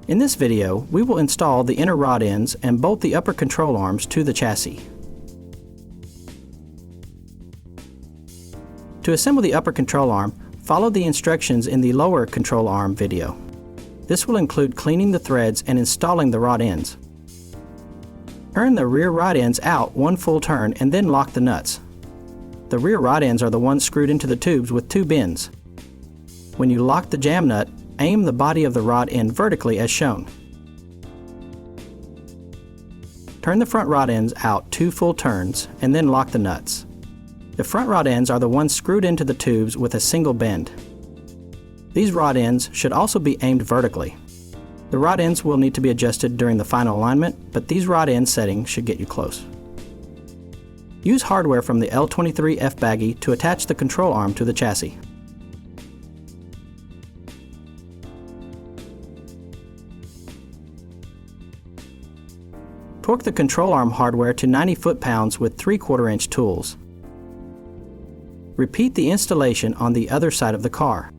In this video, we will install the inner rod ends and bolt the upper control arms to the chassis. To assemble the upper control arm, follow the instructions in the lower control arm video. This will include cleaning the threads and installing the rod ends. Turn the rear rod ends out one full turn and then lock the nuts. The rear rod ends are the ones screwed into the tubes with two bends. When you lock the jam nut, aim the body of the rod end vertically as shown. Turn the front rod ends out 2 full turns and then lock the nuts. The front rod ends are the ones screwed into the tubes with a single bend. These rod ends should also be aimed vertically. The rod ends will need to be adjusted during the final alignment, but these rod end settings should get you close. Use hardware from the L23 F-baggie to attach the control arm to the chassis. Torque the control arm hardware to 90 foot-pounds with 3/4 inch tools. Repeat the installation on the other side of the car.